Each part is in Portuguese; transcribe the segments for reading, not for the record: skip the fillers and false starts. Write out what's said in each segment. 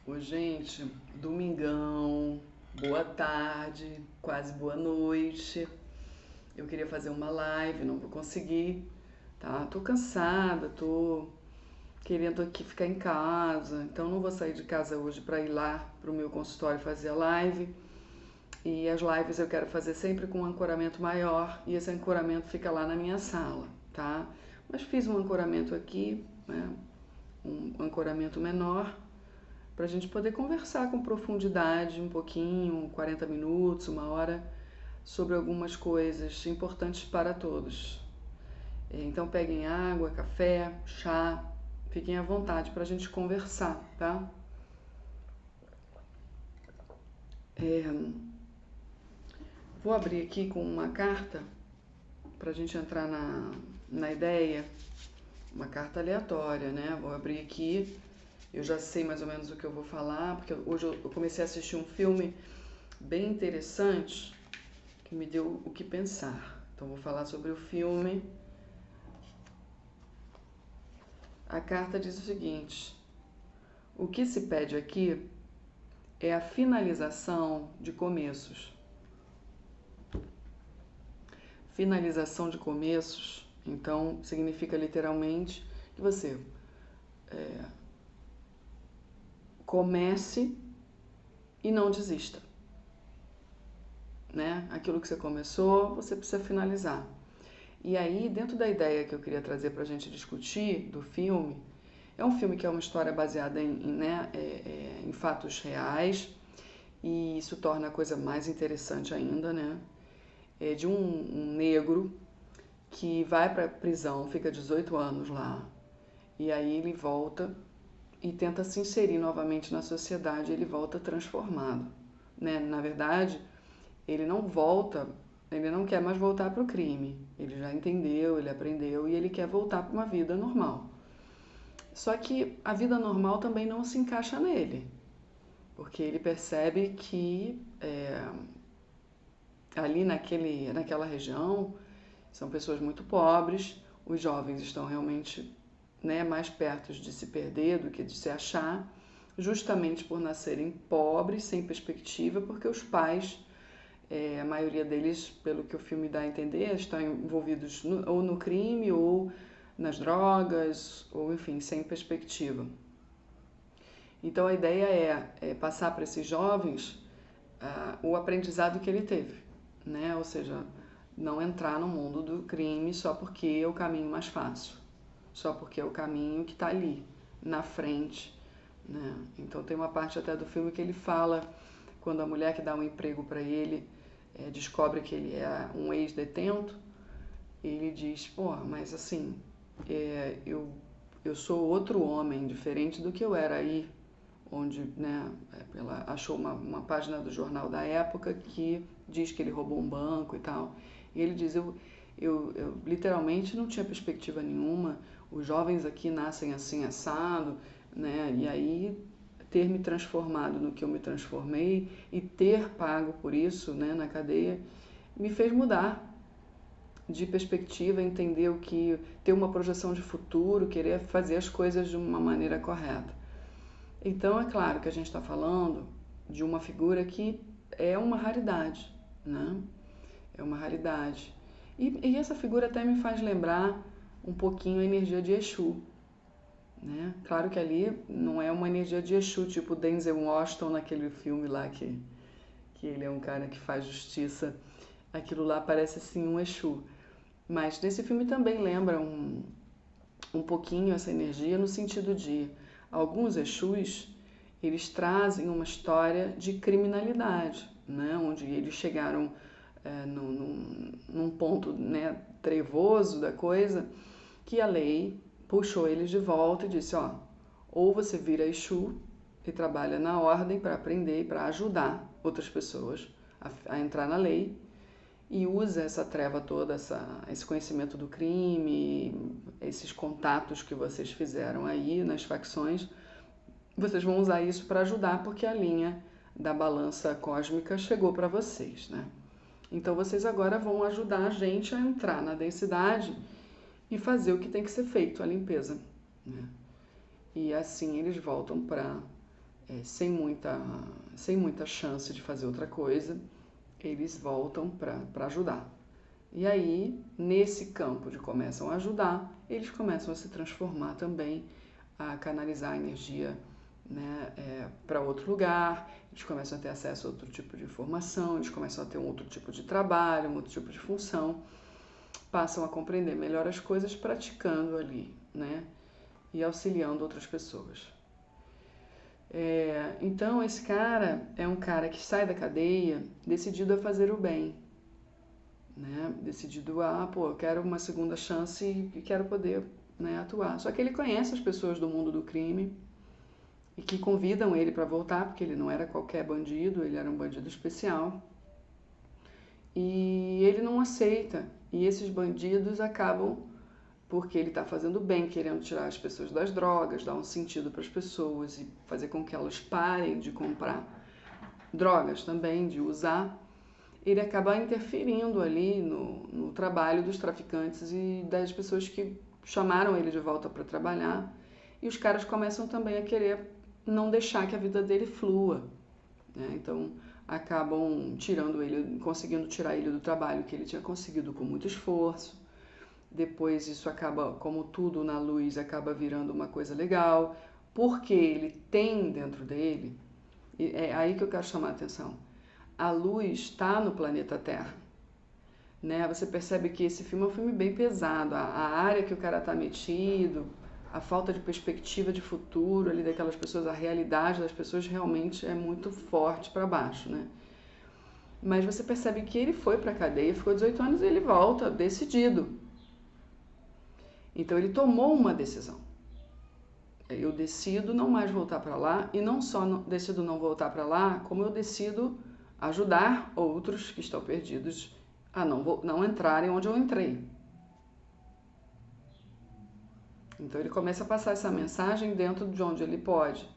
Oi, gente, domingão, boa tarde, quase boa noite. Eu queria fazer uma live, não vou conseguir, tá? Tô cansada, tô querendo aqui ficar em casa, então não vou sair de casa hoje para ir lá pro meu consultório fazer a live. E as lives eu quero fazer sempre com um ancoramento maior e esse ancoramento fica lá na minha sala, tá? Mas fiz um ancoramento aqui, né? Um ancoramento menor para a gente poder conversar com profundidade um pouquinho, 40 minutos, uma hora, sobre algumas coisas importantes para todos. Então peguem água, café, chá, fiquem à vontade para a gente conversar, tá? É, vou abrir aqui com uma carta para a gente entrar na ideia, uma carta aleatória, né? Vou abrir aqui, eu já sei mais ou menos o que eu vou falar, porque hoje eu comecei a assistir um filme bem interessante que me deu o que pensar. Então vou falar sobre o filme. A carta diz o seguinte: o que se pede aqui é a finalização de começos. Finalização de começos, então, significa literalmente que você comece e não desista, né? Aquilo que você começou, você precisa finalizar. E aí, dentro da ideia que eu queria trazer para a gente discutir do filme, é um filme que é uma história baseada em fatos reais, e isso torna a coisa mais interessante ainda, né? É de um negro que vai para a prisão, fica 18 anos lá, e aí ele volta e tenta se inserir novamente na sociedade, ele volta transformado, né? Na verdade, ele não volta, ele não quer mais voltar para o crime, ele já entendeu, ele aprendeu e ele quer voltar para uma vida normal. Só que a vida normal também não se encaixa nele, porque ele percebe que ali naquela região são pessoas muito pobres, os jovens estão realmente, né, mais perto de se perder do que de se achar, justamente por nascerem pobres, sem perspectiva, porque os pais, a maioria deles, pelo que o filme dá a entender, estão envolvidos ou no crime ou nas drogas, ou enfim, sem perspectiva. Então a ideia é passar para esses jovens o aprendizado que ele teve, né? Ou seja, não entrar no mundo do crime só porque é o caminho mais fácil, só porque é o caminho que está ali, na frente, né? Então tem uma parte até do filme que ele fala, quando a mulher que dá um emprego para ele descobre que ele é um ex-detento, ele diz, pô, mas assim, eu sou outro homem, diferente do que eu era aí, onde, né, ela achou uma página do jornal da época que diz que ele roubou um banco e tal. E ele diz, eu literalmente não tinha perspectiva nenhuma, os jovens aqui nascem assim, assado, né, e aí ter me transformado no que eu me transformei e ter pago por isso, né, na cadeia, me fez mudar de perspectiva, entender o que, ter uma projeção de futuro, querer fazer as coisas de uma maneira correta. Então é claro que a gente está falando de uma figura que é uma raridade, né? É uma raridade. E essa figura até me faz lembrar um pouquinho a energia de Exu, né? Claro que ali não é uma energia de Exu, tipo Denzel Washington naquele filme lá que ele é um cara que faz justiça. Aquilo lá parece assim um Exu. Mas nesse filme também lembra um pouquinho essa energia no sentido de alguns Exus, eles trazem uma história de criminalidade, né? Onde eles chegaram num ponto, né, trevoso da coisa, que a lei puxou eles de volta e disse, ó, ou você vira Exu e trabalha na ordem para aprender e para ajudar outras pessoas a entrar na lei, e usa essa treva toda, esse conhecimento do crime, esses contatos que vocês fizeram aí nas facções, vocês vão usar isso para ajudar, porque a linha da balança cósmica chegou para vocês, né? Então vocês agora vão ajudar a gente a entrar na densidade e fazer o que tem que ser feito, a limpeza, né? E assim eles voltam para sem muita chance de fazer outra coisa, eles voltam para ajudar. E aí, nesse campo de começam a ajudar, eles começam a se transformar também, a canalizar a energia, né, para outro lugar, eles começam a ter acesso a outro tipo de informação, eles começam a ter um outro tipo de trabalho, um outro tipo de função, passam a compreender melhor as coisas praticando ali, né, e auxiliando outras pessoas. Então, esse cara é um cara que sai da cadeia decidido a fazer o bem, né? Decidido eu quero uma segunda chance e quero poder, né, atuar. Só que ele conhece as pessoas do mundo do crime e que convidam ele para voltar, porque ele não era qualquer bandido, ele era um bandido especial. E ele não aceita. E esses bandidos acabam, porque ele está fazendo bem, querendo tirar as pessoas das drogas, dar um sentido para as pessoas e fazer com que elas parem de comprar drogas também, de usar, ele acaba interferindo ali no trabalho dos traficantes e das pessoas que chamaram ele de volta para trabalhar. E os caras começam também a querer não deixar que a vida dele flua, né? Então acabam conseguindo tirar ele do trabalho que ele tinha conseguido com muito esforço. Depois isso acaba, como tudo na luz, acaba virando uma coisa legal, porque ele tem dentro dele, e é aí que eu quero chamar a atenção, a luz está no planeta Terra, né? Você percebe que esse filme é um filme bem pesado, a área que o cara está metido, a falta de perspectiva de futuro ali daquelas pessoas, a realidade das pessoas realmente é muito forte para baixo, né? Mas você percebe que ele foi para a cadeia, ficou 18 anos e ele volta decidido. Então ele tomou uma decisão. Eu decido não mais voltar para lá, e não só decido não voltar para lá, como eu decido ajudar outros que estão perdidos a não entrarem onde eu entrei. Então ele começa a passar essa mensagem dentro de onde ele pode.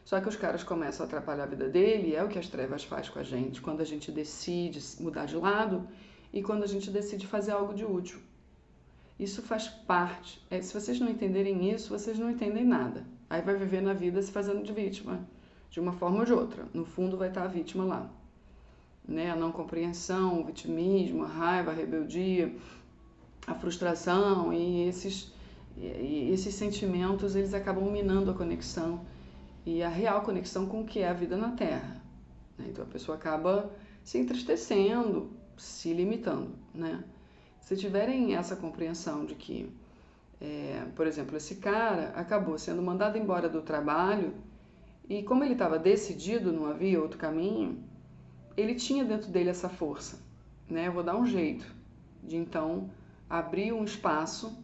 Só que os caras começam a atrapalhar a vida dele, e é o que as trevas faz com a gente, quando a gente decide mudar de lado e quando a gente decide fazer algo de útil. Isso faz parte. Se vocês não entenderem isso, vocês não entendem nada. Aí vai viver na vida se fazendo de vítima, de uma forma ou de outra. No fundo vai estar a vítima lá, né? A não compreensão, o vitimismo, a raiva, a rebeldia, a frustração e esses sentimentos, eles acabam minando a conexão e a real conexão com o que é a vida na Terra, né? Então a pessoa acaba se entristecendo, se limitando, né? Se tiverem essa compreensão de que, por exemplo, esse cara acabou sendo mandado embora do trabalho e como ele estava decidido, não havia outro caminho, ele tinha dentro dele essa força, né? Eu vou dar um jeito de então abrir um espaço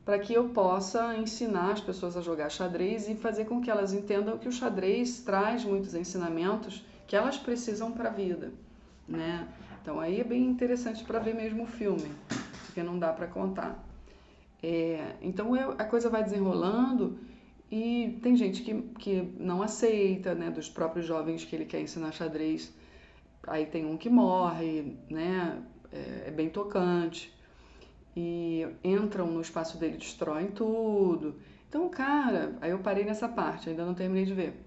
para que eu possa ensinar as pessoas a jogar xadrez e fazer com que elas entendam que o xadrez traz muitos ensinamentos que elas precisam para a vida, né? Então aí é bem interessante para ver mesmo o filme, porque não dá para contar. Então a coisa vai desenrolando e tem gente que não aceita, né? Dos próprios jovens que ele quer ensinar xadrez. Aí tem um que morre, né? É bem tocante. E entram no espaço dele, destroem tudo. Então, cara, aí eu parei nessa parte, ainda não terminei de ver.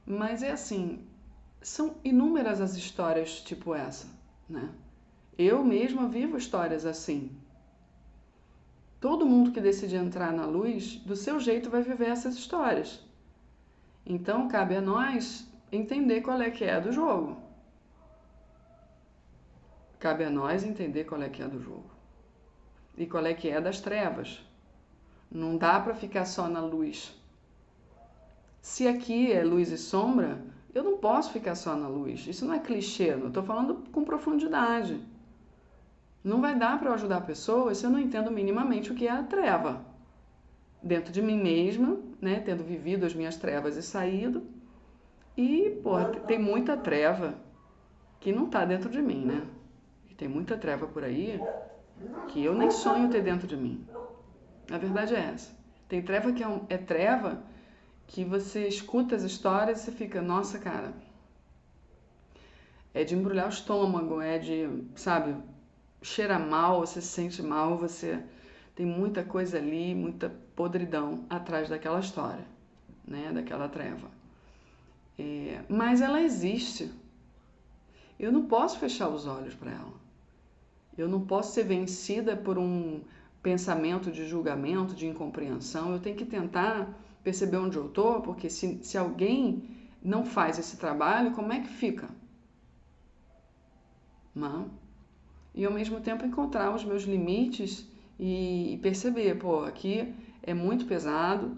Mas é assim, são inúmeras as histórias tipo essa, né? Eu mesma vivo histórias assim. Todo mundo que decide entrar na luz, do seu jeito vai viver essas histórias. Então, cabe a nós entender qual é que é a do jogo. Cabe a nós entender qual é que é a do jogo. E qual é que é das trevas. Não dá para ficar só na luz. Se aqui é luz e sombra, eu não posso ficar só na luz. Isso não é clichê, eu estou falando com profundidade. Não vai dar para eu ajudar a pessoa se eu não entendo minimamente o que é a treva. Dentro de mim mesma, né, tendo vivido as minhas trevas e saído. E, tem muita treva que não está dentro de mim, né? Tem muita treva por aí que eu nem sonho ter dentro de mim. A verdade é essa. Tem treva que é treva que você escuta as histórias e você fica, nossa, cara, é de embrulhar o estômago, é de, sabe, cheira mal, você se sente mal, você tem muita coisa ali, muita podridão atrás daquela história, né, daquela treva. Mas ela existe. Eu não posso fechar os olhos para ela. Eu não posso ser vencida por um pensamento de julgamento, de incompreensão. Eu tenho que tentar perceber onde eu estou, porque se alguém não faz esse trabalho, como é que fica? Não? E ao mesmo tempo encontrar os meus limites e perceber, pô, aqui é muito pesado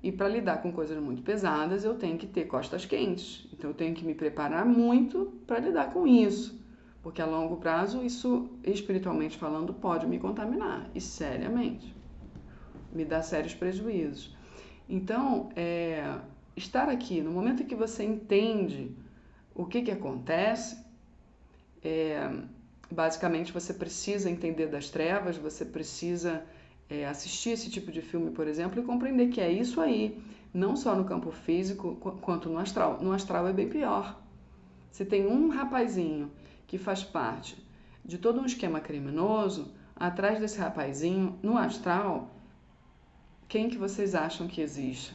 e para lidar com coisas muito pesadas eu tenho que ter costas quentes. Então eu tenho que me preparar muito para lidar com isso, porque a longo prazo isso, espiritualmente falando, pode me contaminar e seriamente, me dar sérios prejuízos. Então, estar aqui, no momento em que você entende o que acontece, basicamente você precisa entender das trevas, você precisa assistir esse tipo de filme, por exemplo, e compreender que é isso aí, não só no campo físico, quanto no astral. No astral é bem pior. Se tem um rapazinho que faz parte de todo um esquema criminoso, atrás desse rapazinho, no astral, quem que vocês acham que existe?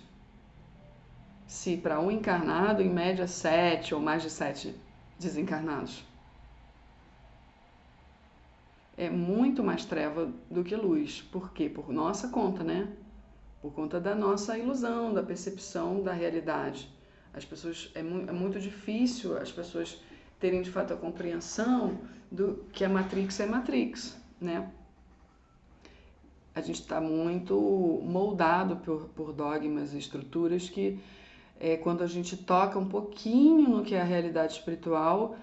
Se para um encarnado, em média 7 ou mais de 7 desencarnados. É muito mais treva do que luz. Por quê? Por nossa conta, né? Por conta da nossa ilusão, da percepção da realidade. As pessoas é muito difícil as pessoas terem de fato a compreensão do que a Matrix é Matrix, né? A gente está muito moldado por dogmas e estruturas que quando a gente toca um pouquinho no que é a realidade espiritual,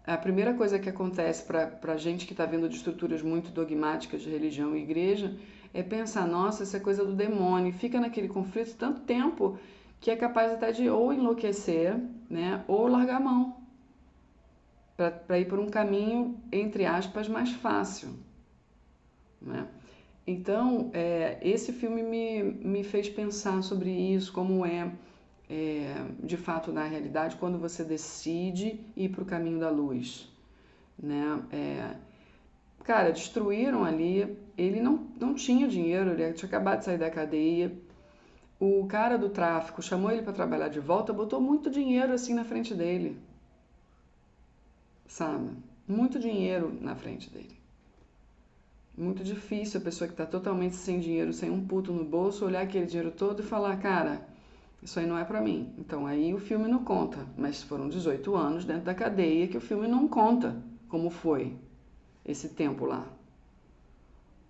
a primeira coisa que acontece para gente que está vindo de estruturas muito dogmáticas de religião e igreja é pensar, nossa, isso é coisa do demônio, e fica naquele conflito tanto tempo que é capaz até de ou enlouquecer, né, ou largar a mão, para ir por um caminho, entre aspas, mais fácil, né? Então, esse filme me fez pensar sobre isso, como de fato na realidade quando você decide ir para o caminho da luz, né? Cara, destruíram ali, ele não tinha dinheiro, ele tinha acabado de sair da cadeia, o cara do tráfico chamou ele para trabalhar de volta, botou muito dinheiro assim na frente dele, sabe? Muito dinheiro na frente dele. Muito difícil a pessoa que está totalmente sem dinheiro, sem um puto no bolso, olhar aquele dinheiro todo e falar, cara, isso aí não é pra mim. Então aí o filme não conta, mas foram 18 anos dentro da cadeia que o filme não conta como foi esse tempo lá.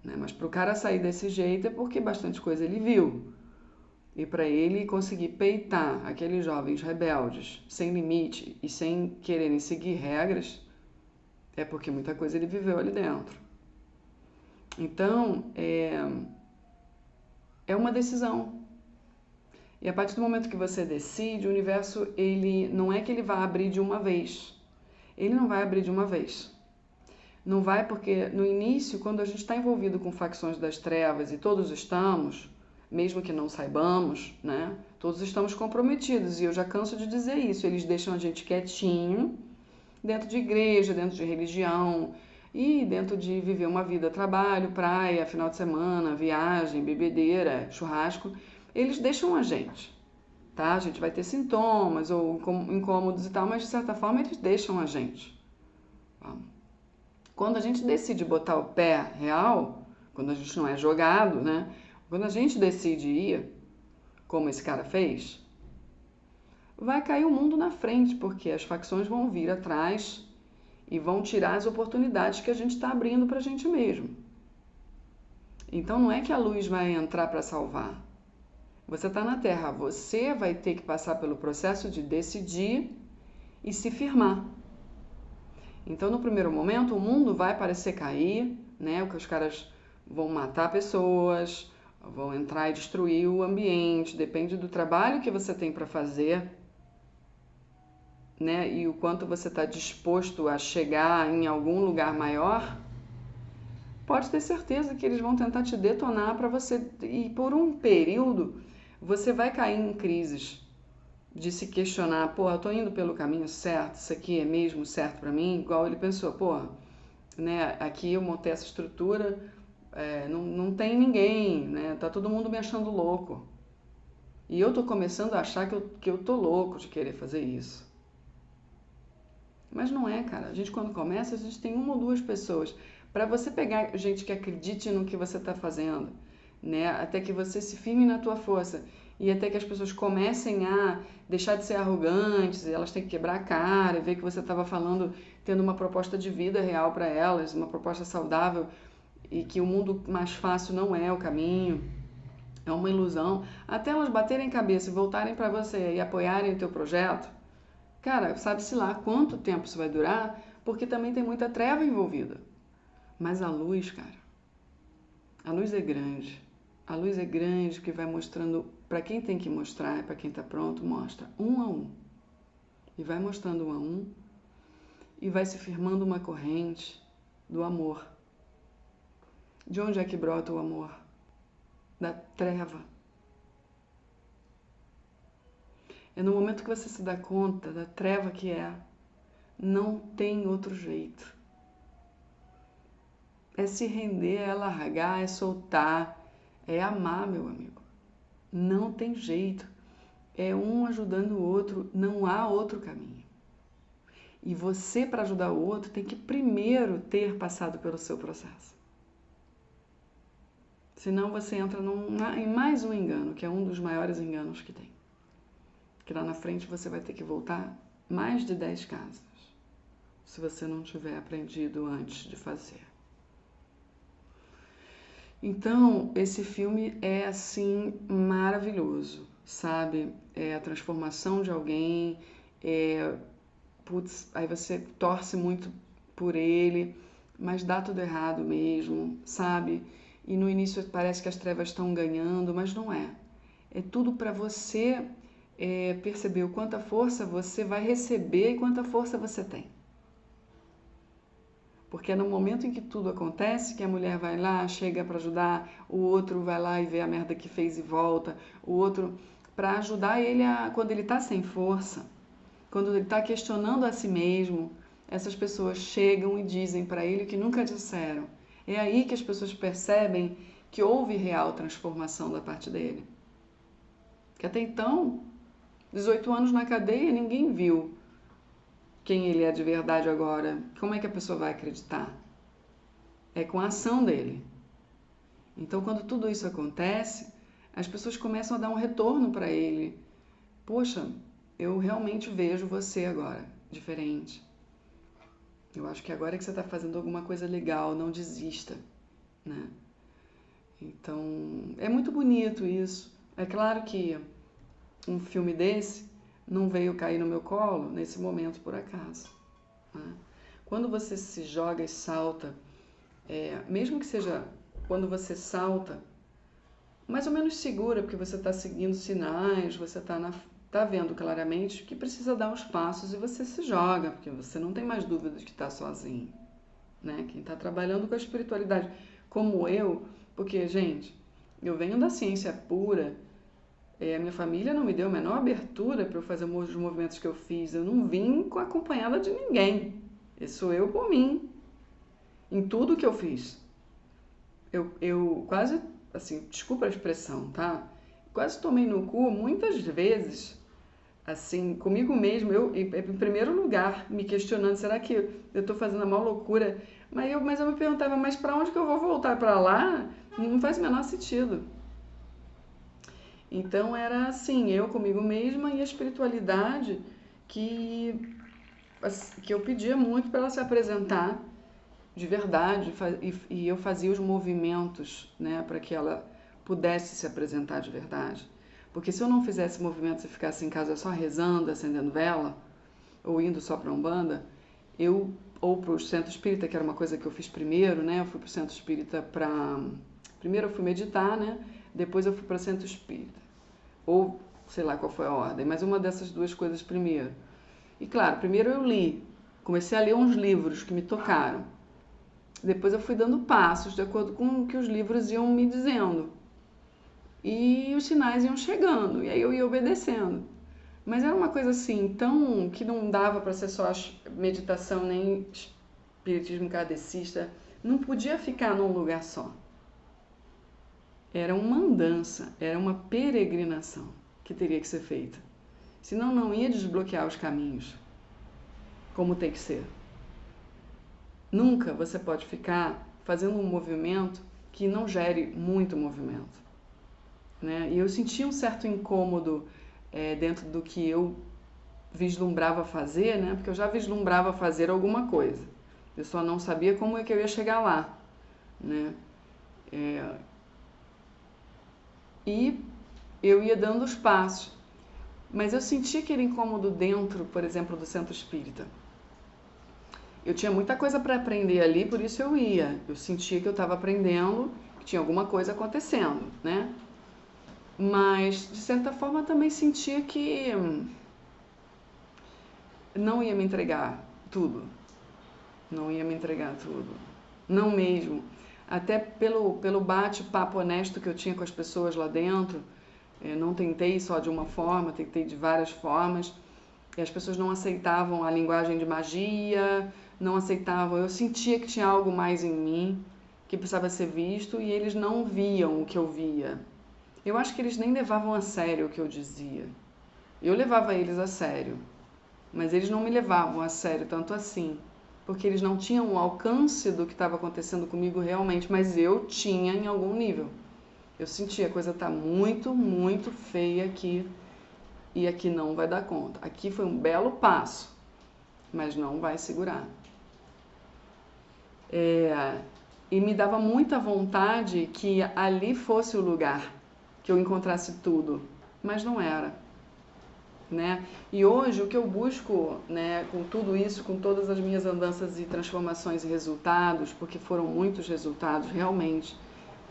Né? Mas pro cara sair desse jeito é porque bastante coisa ele viu. E para ele conseguir peitar aqueles jovens rebeldes, sem limite e sem quererem seguir regras, é porque muita coisa ele viveu ali dentro. Então, é uma decisão. E a partir do momento que você decide, o universo, ele não é que ele vai abrir de uma vez. Ele não vai abrir de uma vez. Não vai porque no início, quando a gente está envolvido com facções das trevas, e todos estamos, mesmo que não saibamos, né? Todos estamos comprometidos, e eu já canso de dizer isso. Eles deixam a gente quietinho, dentro de igreja, dentro de religião, e dentro de viver uma vida, trabalho, praia, final de semana, viagem, bebedeira, churrasco. Eles deixam a gente, tá? A gente vai ter sintomas ou incômodos e tal, mas de certa forma eles deixam a gente. Quando a gente decide botar o pé real, quando a gente não é jogado, né? Quando a gente decide ir, como esse cara fez, vai cair o mundo na frente, porque as facções vão vir atrás e vão tirar as oportunidades que a gente está abrindo para a gente mesmo. Então não é que a luz vai entrar para salvar. Você está na Terra, você vai ter que passar pelo processo de decidir e se firmar. Então, no primeiro momento, o mundo vai parecer cair, né? Os caras vão matar pessoas, vão entrar e destruir o ambiente, depende do trabalho que você tem para fazer, né? E o quanto você está disposto a chegar em algum lugar maior. Pode ter certeza que eles vão tentar te detonar para você, e por um período você vai cair em crises de se questionar, pô, eu tô indo pelo caminho certo, isso aqui é mesmo certo para mim? Igual ele pensou, pô, né, aqui eu montei essa estrutura, não tem ninguém, né, tá todo mundo me achando louco. E eu tô começando a achar que eu tô louco de querer fazer isso. Mas não é, cara. A gente, quando começa, a gente tem uma ou duas pessoas. Para você pegar gente que acredite no que você está fazendo, né? Até que você se firme na tua força. E até que as pessoas comecem a deixar de ser arrogantes, elas têm que quebrar a cara, ver que você estava falando, tendo uma proposta de vida real para elas, uma proposta saudável, e que o mundo mais fácil não é o caminho, é uma ilusão. Até elas baterem cabeça e voltarem para você e apoiarem o teu projeto, cara, sabe-se lá quanto tempo isso vai durar, porque também tem muita treva envolvida. Mas a luz, cara, a luz é grande. A luz é grande que vai mostrando, para quem tem que mostrar, para quem está pronto, mostra um a um. E vai mostrando um a um e vai se firmando uma corrente do amor. De onde é que brota o amor? Da treva. É no momento que você se dá conta da treva que é, não tem outro jeito. É se render, é largar, é soltar, é amar, meu amigo. Não tem jeito. É um ajudando o outro, não há outro caminho. E você, para ajudar o outro, tem que primeiro ter passado pelo seu processo. Senão você entra em mais um engano, que é um dos maiores enganos que tem. Que lá na frente você vai ter que voltar mais de 10 casas, se você não tiver aprendido antes de fazer. Então, esse filme é, assim, maravilhoso, sabe? É a transformação de alguém, aí você torce muito por ele, mas dá tudo errado mesmo, sabe? E no início parece que as trevas estão ganhando, mas não é. É tudo para você perceber o quanta força você vai receber e quanta força você tem. Porque é no momento em que tudo acontece que a mulher vai lá, chega para ajudar, o outro vai lá e vê a merda que fez e volta, o outro para ajudar ele quando ele está sem força, quando ele está questionando a si mesmo, essas pessoas chegam e dizem para ele o que nunca disseram. É aí que as pessoas percebem que houve real transformação da parte dele. Que até então, 18 anos na cadeia, ninguém viu quem ele é de verdade agora. Como é que a pessoa vai acreditar? É com a ação dele. Então, quando tudo isso acontece, as pessoas começam a dar um retorno para ele. Poxa, eu realmente vejo você agora, diferente. Eu acho que agora é que você está fazendo alguma coisa legal, não desista, né? Então, é muito bonito isso. É claro que um filme desse não veio cair no meu colo nesse momento por acaso, né? Quando você se joga e salta, mesmo que seja quando você salta, mais ou menos segura, porque você está seguindo sinais, você tá vendo claramente que precisa dar os passos e você se joga, porque você não tem mais dúvida de que está sozinho, né? Quem está trabalhando com a espiritualidade, como eu, porque, gente, eu venho da ciência pura. A minha família não me deu a menor abertura para eu fazer os movimentos que eu fiz. Eu não vim acompanhada de ninguém. Esse sou eu por mim. Em tudo que eu fiz. Eu quase, assim, desculpa a expressão, tá? Quase tomei no cu muitas vezes, assim, comigo mesmo. Eu, em primeiro lugar, me questionando, será que eu estou fazendo a maior loucura? Mas eu me perguntava, mas para onde que eu vou voltar? Para lá? Não faz o menor sentido. Então era assim, eu comigo mesma e a espiritualidade que eu pedia muito para ela se apresentar de verdade e eu fazia os movimentos, né, para que ela pudesse se apresentar de verdade. Porque se eu não fizesse movimentos e ficasse em casa só rezando, acendendo vela, ou indo só para Umbanda, ou para o centro espírita, que era uma coisa que eu fiz primeiro, né, eu fui para o centro espírita primeiro eu fui meditar, né, depois eu fui para o centro espírita. Ou sei lá qual foi a ordem, mas uma dessas duas coisas primeiro. E claro, primeiro eu comecei a ler uns livros que me tocaram. Depois eu fui dando passos de acordo com o que os livros iam me dizendo. E os sinais iam chegando, e aí eu ia obedecendo. Mas era uma coisa assim, tão que não dava para ser só meditação nem espiritismo kardecista. Não podia ficar num lugar só. Era uma andança, era uma peregrinação que teria que ser feita. Senão não ia desbloquear os caminhos como tem que ser. Nunca você pode ficar fazendo um movimento que não gere muito movimento, né? E eu sentia um certo incômodo dentro do que eu vislumbrava fazer, né? Porque eu já vislumbrava fazer alguma coisa. Eu só não sabia como é que eu ia chegar lá, né? E eu ia dando os passos. Mas eu sentia aquele incômodo dentro, por exemplo, do centro espírita. Eu tinha muita coisa para aprender ali, por isso eu ia. Eu sentia que eu estava aprendendo, que tinha alguma coisa acontecendo, né? Mas, de certa forma, também sentia que não ia me entregar tudo. Não ia me entregar tudo. Não mesmo. Até pelo bate-papo honesto que eu tinha com as pessoas lá dentro, não tentei só de uma forma, tentei de várias formas. E as pessoas não aceitavam a linguagem de magia, não aceitavam. Eu sentia que tinha algo mais em mim, que precisava ser visto, e eles não viam o que eu via. Eu acho que eles nem levavam a sério o que eu dizia. Eu levava eles a sério, mas eles não me levavam a sério tanto assim, porque eles não tinham o alcance do que estava acontecendo comigo realmente, mas eu tinha em algum nível. Eu sentia a coisa tá muito, muito feia aqui, e aqui não vai dar conta. Aqui foi um belo passo, mas não vai segurar. E me dava muita vontade que ali fosse o lugar, que eu encontrasse tudo, mas não era, né? E hoje o que eu busco, né, com tudo isso, com todas as minhas andanças e transformações e resultados, porque foram muitos resultados realmente,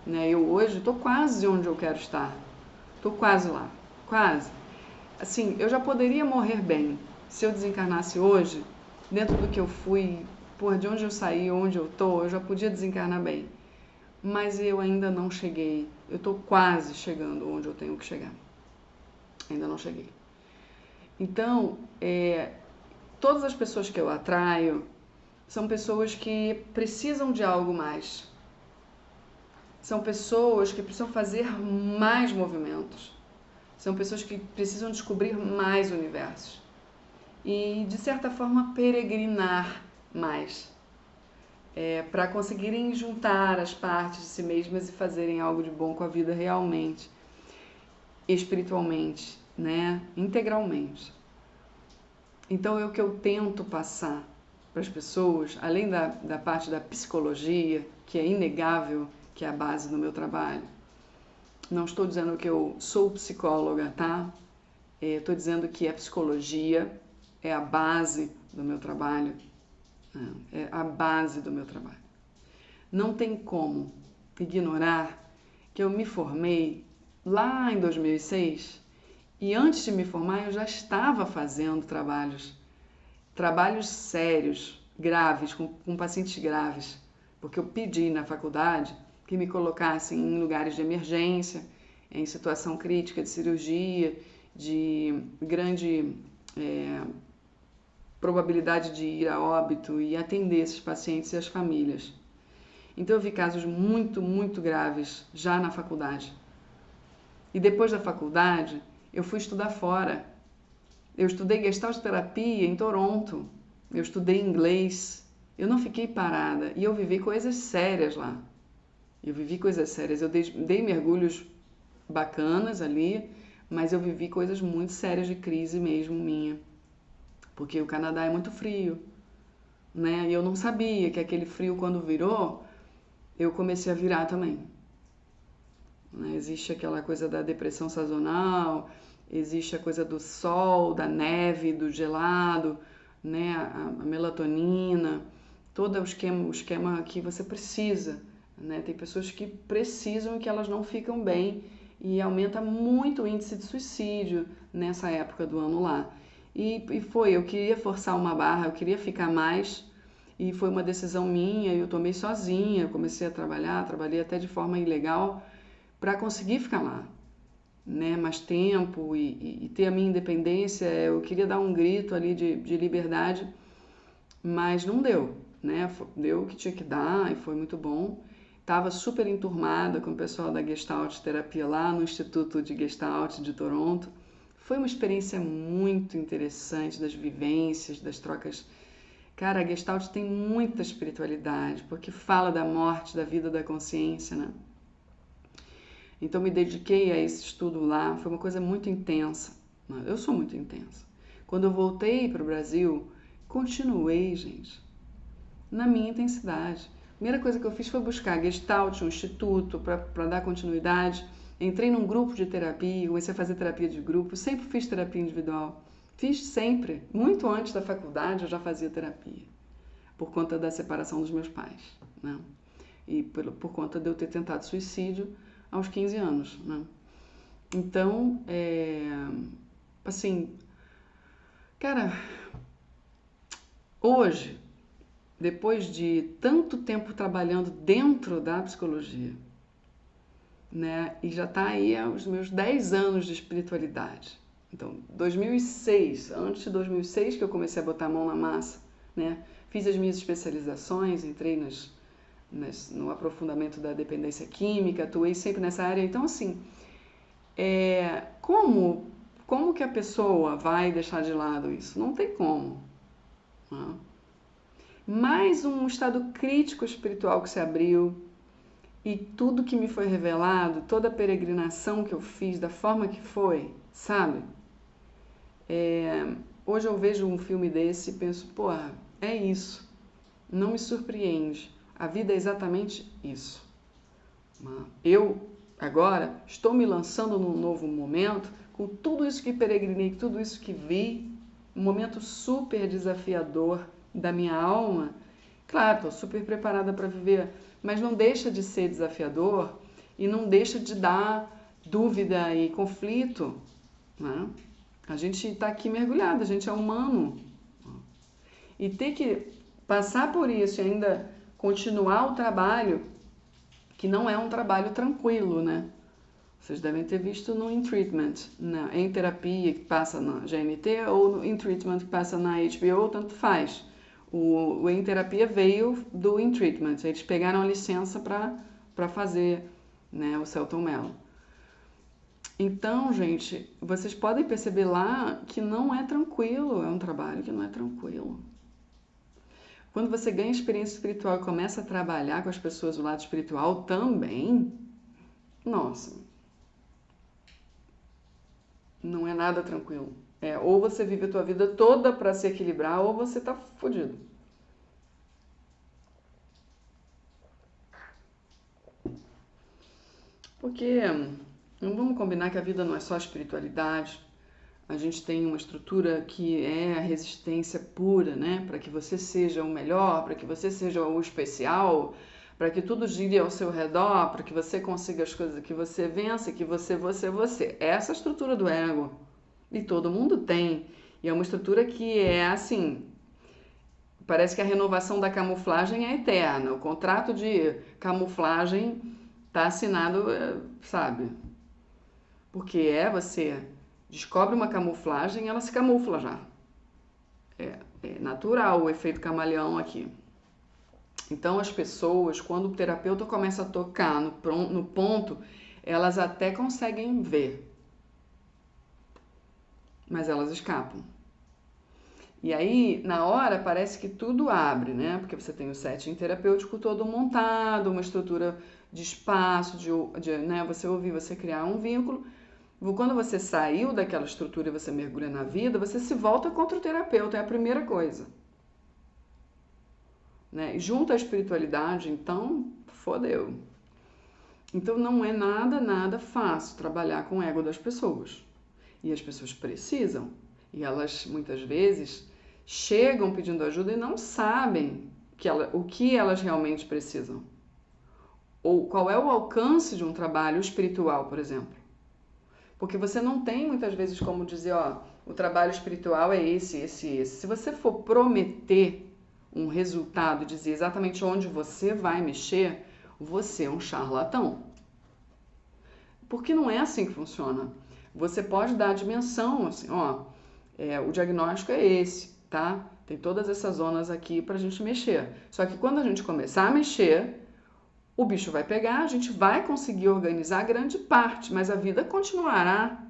né? Eu hoje estou quase onde eu quero estar, estou quase lá, quase. Assim, eu já poderia morrer bem se eu desencarnasse hoje, dentro do que eu fui, de onde eu saí, onde eu tô, eu já podia desencarnar bem. Mas eu ainda não cheguei. Eu estou quase chegando onde eu tenho que chegar. Ainda não cheguei. Então, todas as pessoas que eu atraio são pessoas que precisam de algo mais. São pessoas que precisam fazer mais movimentos. São pessoas que precisam descobrir mais universos. E, de certa forma, peregrinar mais. Para conseguirem juntar as partes de si mesmas e fazerem algo de bom com a vida realmente, espiritualmente, né? Integralmente. Então, é o que eu tento passar para as pessoas, além da parte da psicologia, que é inegável, que é a base do meu trabalho. Não estou dizendo que eu sou psicóloga, tá? Estou dizendo que a psicologia é a base do meu trabalho. É a base do meu trabalho. Não tem como ignorar que eu me formei lá em 2006 e antes de me formar eu já estava fazendo trabalhos sérios, graves, com pacientes graves, porque eu pedi na faculdade que me colocassem em lugares de emergência, em situação crítica de cirurgia, de grande probabilidade de ir a óbito e atender esses pacientes e as famílias. Então eu vi casos muito, muito graves já na faculdade. E depois da faculdade, eu fui estudar fora. Eu estudei Gestalt terapia em Toronto. Eu estudei inglês. Eu não fiquei parada e eu vivi coisas sérias lá. Eu vivi coisas sérias. Eu dei mergulhos bacanas ali, mas eu vivi coisas muito sérias de crise mesmo minha. Porque o Canadá é muito frio, né? E eu não sabia que aquele frio, quando virou, eu comecei a virar também. Né? Existe aquela coisa da depressão sazonal, existe a coisa do sol, da neve, do gelado, né? A melatonina, todo o esquema que você precisa, né? Tem pessoas que precisam e que elas não ficam bem e aumenta muito o índice de suicídio nessa época do ano lá. E eu queria forçar uma barra, eu queria ficar mais e foi uma decisão minha, eu tomei sozinha, eu comecei a trabalhei até de forma ilegal para conseguir ficar lá, né? Mais tempo e ter a minha independência. Eu queria dar um grito ali de liberdade, mas não deu, né? Deu o que tinha que dar e foi muito bom. Estava super enturmada com o pessoal da Gestalt terapia lá no Instituto de Gestalt de Toronto. Foi uma experiência muito interessante, das vivências, das trocas. Cara, a Gestalt tem muita espiritualidade, porque fala da morte, da vida, da consciência, né? Então me dediquei a esse estudo lá, foi uma coisa muito intensa. Eu sou muito intensa. Quando eu voltei para o Brasil, continuei, gente, na minha intensidade. A primeira coisa que eu fiz foi buscar Gestalt, um instituto para dar continuidade. Entrei num grupo de terapia, comecei a fazer terapia de grupo, sempre fiz terapia individual. Fiz sempre, muito antes da faculdade eu já fazia terapia, por conta da separação dos meus pais, né? E por conta de eu ter tentado suicídio aos 15 anos, né? Então, assim, cara, hoje, depois de tanto tempo trabalhando dentro da psicologia, né, e já está aí os meus 10 anos de espiritualidade. Então, 2006, antes de 2006 que eu comecei a botar a mão na massa, né, fiz as minhas especializações, entrei no aprofundamento da dependência química, atuei sempre nessa área. Então, assim, como que a pessoa vai deixar de lado isso? Não tem como. Né? Mais um estado crítico espiritual que se abriu e tudo que me foi revelado, toda a peregrinação que eu fiz, da forma que foi, sabe? Hoje eu vejo um filme desse e penso, pô, é isso. Não me surpreende. A vida é exatamente isso. Eu, agora, estou me lançando num novo momento, com tudo isso que peregrinei, tudo isso que vi, um momento super desafiador da minha alma. Claro, estou super preparada para viver, mas não deixa de ser desafiador e não deixa de dar dúvida e conflito, né? A gente está aqui mergulhado, a gente é humano. E ter que passar por isso e ainda continuar o trabalho, que não é um trabalho tranquilo, né? Vocês devem ter visto no In Treatment, em terapia que passa na GNT ou no In Treatment que passa na HBO, tanto faz. O Em Terapia veio do In Treatment, eles pegaram a licença para fazer, né, o Selton Mello. Então, gente, vocês podem perceber lá que não é tranquilo, é um trabalho que não é tranquilo. Quando você ganha experiência espiritual e começa a trabalhar com as pessoas do lado espiritual também, nossa, não é nada tranquilo. Ou você vive a tua vida toda para se equilibrar, ou você tá fodido. Porque não vamos combinar que a vida não é só espiritualidade. A gente tem uma estrutura que é a resistência pura, né? Para que você seja o melhor, para que você seja o especial, para que tudo gire ao seu redor, para que você consiga as coisas, que você vença, que você. Essa é a estrutura do ego. E todo mundo tem. E é uma estrutura que é assim, parece que a renovação da camuflagem é eterna. O contrato de camuflagem está assinado, sabe? Porque você descobre uma camuflagem, ela se camufla já. É natural o efeito camaleão aqui. Então as pessoas, quando o terapeuta começa a tocar no ponto, elas até conseguem ver, mas elas escapam. E aí, na hora, parece que tudo abre, né? Porque você tem o setting terapêutico todo montado, uma estrutura de espaço, né? Você ouvir, você criar um vínculo. Quando você saiu daquela estrutura e você mergulha na vida, você se volta contra o terapeuta, é a primeira coisa. Né? E junto à espiritualidade, então, fodeu. Então não é nada fácil trabalhar com o ego das pessoas. E as pessoas precisam. E elas, muitas vezes, chegam pedindo ajuda e não sabem o que elas realmente precisam. Ou qual é o alcance de um trabalho espiritual, por exemplo. Porque você não tem, muitas vezes, como dizer, o trabalho espiritual é esse. Se você for prometer um resultado e dizer exatamente onde você vai mexer, você é um charlatão. Porque não é assim que funciona. Você pode dar a dimensão, assim, o diagnóstico é esse, tá? Tem todas essas zonas aqui pra gente mexer. Só que quando a gente começar a mexer, o bicho vai pegar, a gente vai conseguir organizar grande parte, mas a vida continuará.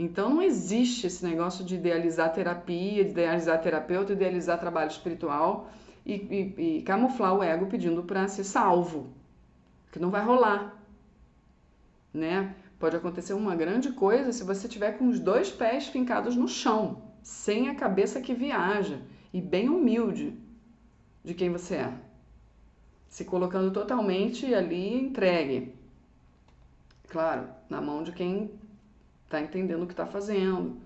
Então não existe esse negócio de idealizar terapia, de idealizar terapeuta, idealizar trabalho espiritual e camuflar o ego pedindo para ser salvo, que não vai rolar, né? Pode acontecer uma grande coisa se você tiver com os 2 pés fincados no chão, sem a cabeça que viaja e bem humilde de quem você é, se colocando totalmente ali entregue, claro, na mão de quem está entendendo o que está fazendo,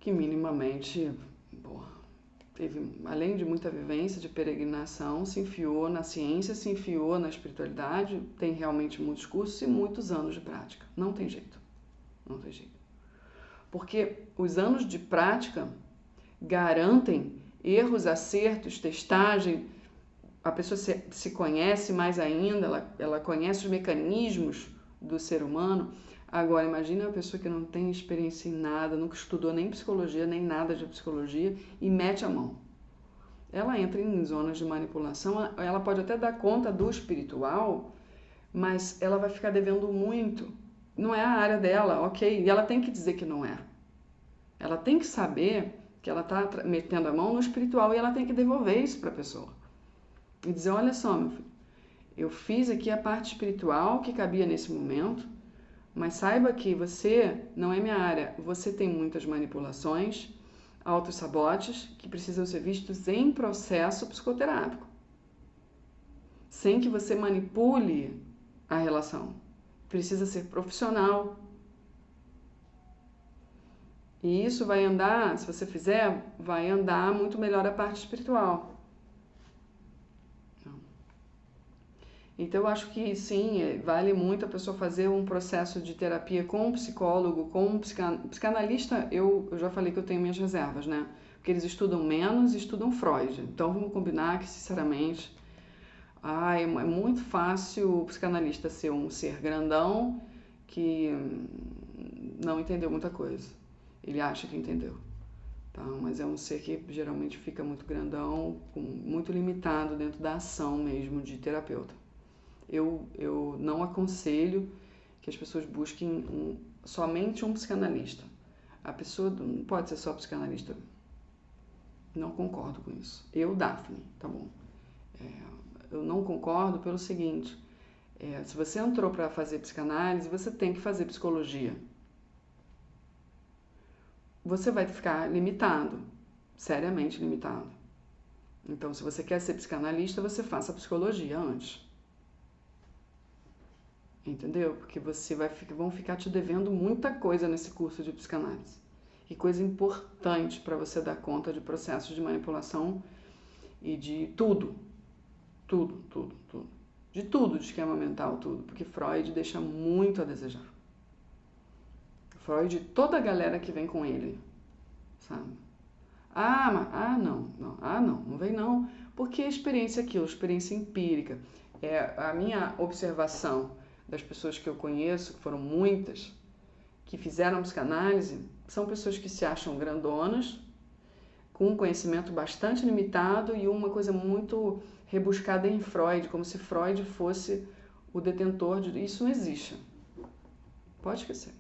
que minimamente, teve, além de muita vivência de peregrinação, se enfiou na ciência, se enfiou na espiritualidade, tem realmente muitos cursos e muitos anos de prática. Não tem jeito, não tem jeito. Porque os anos de prática garantem erros, acertos, testagem, a pessoa se conhece mais ainda, ela conhece os mecanismos do ser humano. Agora, imagina uma pessoa que não tem experiência em nada, nunca estudou nem psicologia, nem nada de psicologia e mete a mão. Ela entra em zonas de manipulação, ela pode até dar conta do espiritual, mas ela vai ficar devendo muito. Não é a área dela, ok? E ela tem que dizer que não é. Ela tem que saber que ela está metendo a mão no espiritual e ela tem que devolver isso para a pessoa. E dizer, olha só, meu filho, eu fiz aqui a parte espiritual que cabia nesse momento, mas saiba que você não é minha área, você tem muitas manipulações, autossabotes que precisam ser vistos em processo psicoterápico, sem que você manipule a relação. Precisa ser profissional. E isso vai andar, se você fizer, vai andar muito melhor a parte espiritual. Então, eu acho que sim, vale muito a pessoa fazer um processo de terapia com um psicólogo, com um psicanalista. Eu já falei que eu tenho minhas reservas, né? Porque eles estudam menos e estudam Freud. Então, vamos combinar que, sinceramente, é muito fácil o psicanalista ser um ser grandão que não entendeu muita coisa. Ele acha que entendeu. Tá? Mas é um ser que geralmente fica muito grandão, muito limitado dentro da ação mesmo de terapeuta. Eu não aconselho que as pessoas busquem somente um psicanalista. A pessoa não pode ser só psicanalista. Não concordo com isso. Eu, Daphne, tá bom? Eu não concordo pelo seguinte, se você entrou para fazer psicanálise, você tem que fazer psicologia. Você vai ficar limitado, seriamente limitado. Então, se você quer ser psicanalista, você faça psicologia antes. Entendeu? Porque vão ficar te devendo muita coisa nesse curso de psicanálise. E coisa importante para você dar conta de processos de manipulação e de tudo. Tudo. De tudo, de esquema mental, tudo. Porque Freud deixa muito a desejar. Freud e toda a galera que vem com ele, sabe? Não vem não. Porque a experiência é aquilo, experiência empírica. A minha observação das pessoas que eu conheço, que foram muitas, que fizeram psicanálise, são pessoas que se acham grandonas, com um conhecimento bastante limitado e uma coisa muito rebuscada em Freud, como se Freud fosse o detentor de... Isso não existe. Pode esquecer.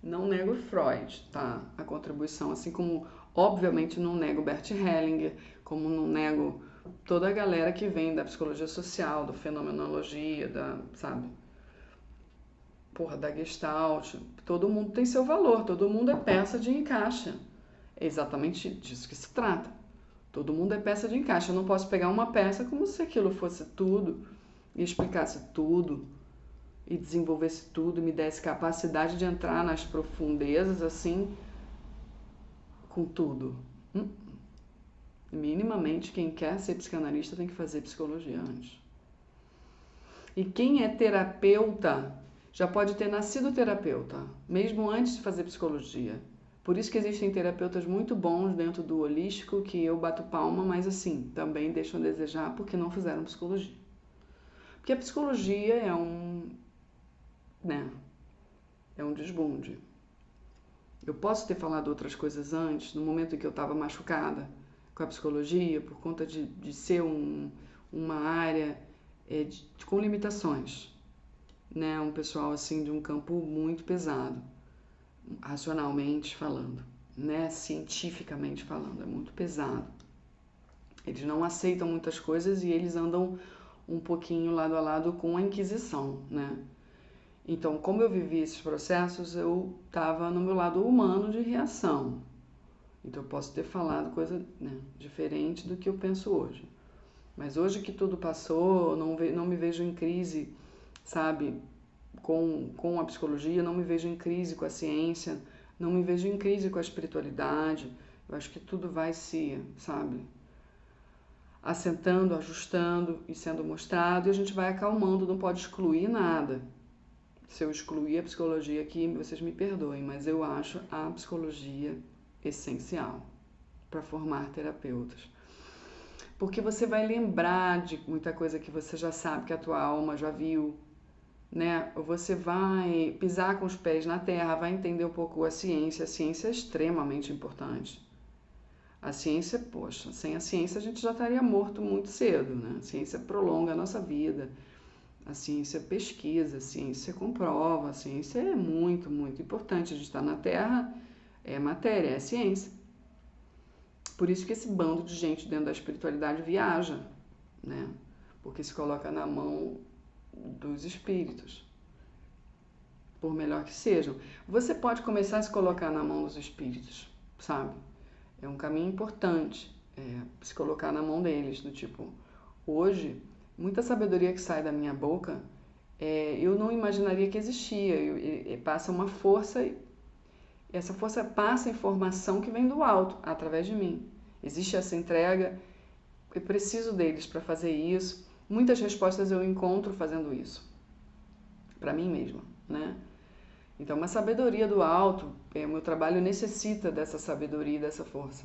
Não nego Freud, tá? A contribuição, assim como, obviamente, não nego Bert Hellinger, como não nego toda a galera que vem da psicologia social, da fenomenologia, sabe? Da Gestalt. Todo mundo tem seu valor, todo mundo é peça de encaixe. É exatamente disso que se trata. Todo mundo é peça de encaixe. Eu não posso pegar uma peça como se aquilo fosse tudo e explicasse tudo e desenvolvesse tudo, me desse capacidade de entrar nas profundezas assim, com tudo. Minimamente, quem quer ser psicanalista tem que fazer psicologia antes. E quem é terapeuta já pode ter nascido terapeuta, mesmo antes de fazer psicologia. Por isso que existem terapeutas muito bons dentro do holístico, que eu bato palma, mas assim, também deixam a desejar porque não fizeram psicologia. Porque a psicologia é um desbunde. Eu posso ter falado outras coisas antes, no momento em que eu estava machucada com a psicologia, por conta de ser uma área com limitações. né? Um pessoal assim de um campo muito pesado, racionalmente falando, né? Cientificamente falando, é muito pesado. Eles não aceitam muitas coisas e eles andam um pouquinho lado a lado com a Inquisição, né? Então, como eu vivi esses processos, eu estava no meu lado humano de reação. Então, eu posso ter falado coisa, né, diferente do que eu penso hoje. Mas hoje que tudo passou, não me vejo em crise, sabe, com a psicologia, não me vejo em crise com a ciência, não me vejo em crise com a espiritualidade. Eu acho que tudo vai se, sabe, assentando, ajustando e sendo mostrado, e a gente vai acalmando, não pode excluir nada. Se eu excluir a psicologia aqui, vocês me perdoem, mas eu acho a psicologia essencial para formar terapeutas. Porque você vai lembrar de muita coisa que você já sabe, que a tua alma já viu, né? Você vai pisar com os pés na terra, vai entender um pouco a ciência. A ciência é extremamente importante. A ciência, poxa, sem a ciência a gente já estaria morto muito cedo, né? A ciência prolonga a nossa vida. A ciência pesquisa, a ciência comprova, a ciência é muito, muito importante. A gente está na Terra, é matéria, é ciência. Por isso que esse bando de gente dentro da espiritualidade viaja, né? Porque se coloca na mão dos espíritos, por melhor que sejam. Você pode começar a se colocar na mão dos espíritos, sabe? É um caminho importante, se colocar na mão deles, do tipo, hoje, muita sabedoria que sai da minha boca, eu não imaginaria que existia. Passa uma força, e essa força passa a informação que vem do alto, através de mim. Existe essa entrega, eu preciso deles para fazer isso. Muitas respostas eu encontro fazendo isso, para mim mesma, né? Então, uma sabedoria do alto, o meu trabalho necessita dessa sabedoria e dessa força.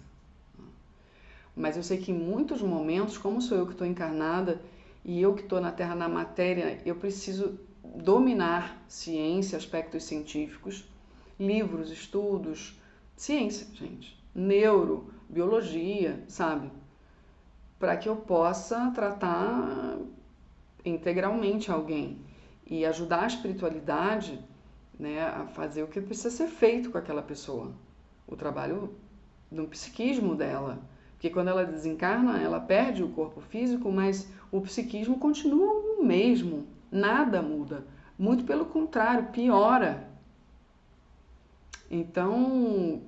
Mas eu sei que em muitos momentos, como sou eu que estou encarnada e eu que estou na Terra, na matéria, eu preciso dominar ciência, aspectos científicos, livros, estudos, ciência, gente, neuro, biologia, sabe? Para que eu possa tratar integralmente alguém e ajudar a espiritualidade, né, a fazer o que precisa ser feito com aquela pessoa. O trabalho no psiquismo dela. Porque quando ela desencarna, ela perde o corpo físico, mas o psiquismo continua o mesmo. Nada muda. Muito pelo contrário, piora. Então,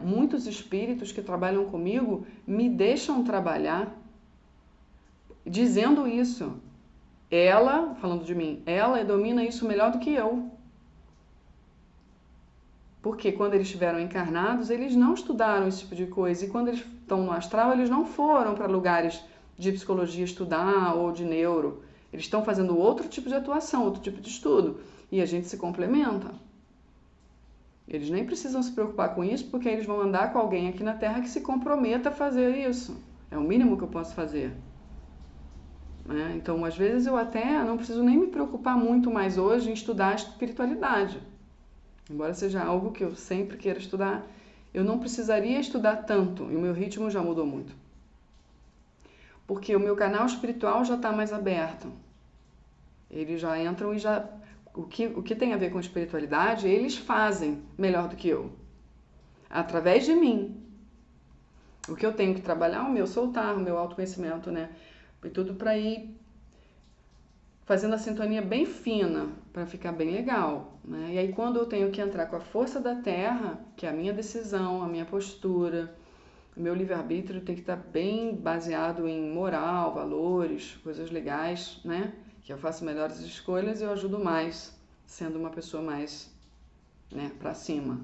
muitos espíritos que trabalham comigo me deixam trabalhar dizendo isso. Ela, falando de mim, ela domina isso melhor do que eu. Porque quando eles estiveram encarnados, eles não estudaram esse tipo de coisa. E quando eles estão no astral, eles não foram para lugares de psicologia estudar ou de neuro. Eles estão fazendo outro tipo de atuação, outro tipo de estudo. E a gente se complementa. Eles nem precisam se preocupar com isso, porque eles vão andar com alguém aqui na Terra que se comprometa a fazer isso. É o mínimo que eu posso fazer. Então, às vezes, eu até não preciso nem me preocupar muito mais hoje em estudar a espiritualidade. Embora seja algo que eu sempre queira estudar, eu não precisaria estudar tanto e o meu ritmo já mudou muito. Porque o meu canal espiritual já está mais aberto. Eles já entram e já... O que tem a ver com espiritualidade, eles fazem melhor do que eu. Através de mim. O que eu tenho que trabalhar é o meu soltar, o meu autoconhecimento, né? E tudo para ir fazendo a sintonia bem fina, para ficar bem legal, né? E aí quando eu tenho que entrar com a força da terra, que é a minha decisão, a minha postura, o meu livre-arbítrio tem que estar bem baseado em moral, valores, coisas legais, né? Que eu faço melhores escolhas e eu ajudo mais, sendo uma pessoa mais, né, para cima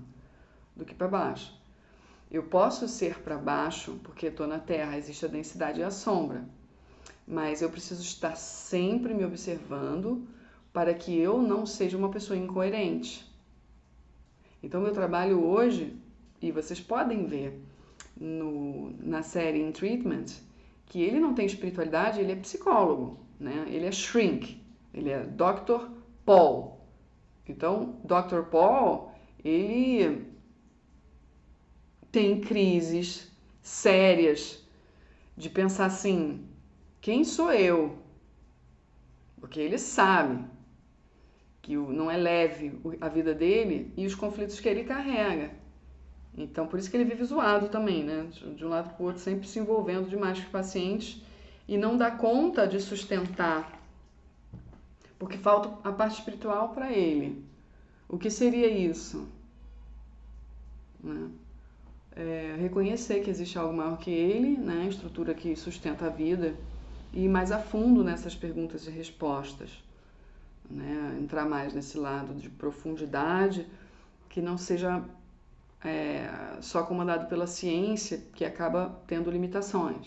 do que para baixo. Eu posso ser para baixo, porque estou na terra, existe a densidade e a sombra. Mas eu preciso estar sempre me observando para que eu não seja uma pessoa incoerente. Então, meu trabalho hoje, e vocês podem ver na série In Treatment, que ele não tem espiritualidade, ele é psicólogo, né? Ele é shrink, ele é Dr. Paul. Então, Dr. Paul, ele tem crises sérias de pensar assim... Quem sou eu? Porque ele sabe que não é leve a vida dele e os conflitos que ele carrega. Então, por isso que ele vive zoado também, né? De um lado para o outro, sempre se envolvendo demais com os pacientes e não dá conta de sustentar, porque falta a parte espiritual para ele. O que seria isso? Né? Reconhecer que existe algo maior que ele, né? A estrutura que sustenta a vida, e ir mais a fundo nessas perguntas e respostas. Né? Entrar mais nesse lado de profundidade, que não seja só comandado pela ciência, que acaba tendo limitações.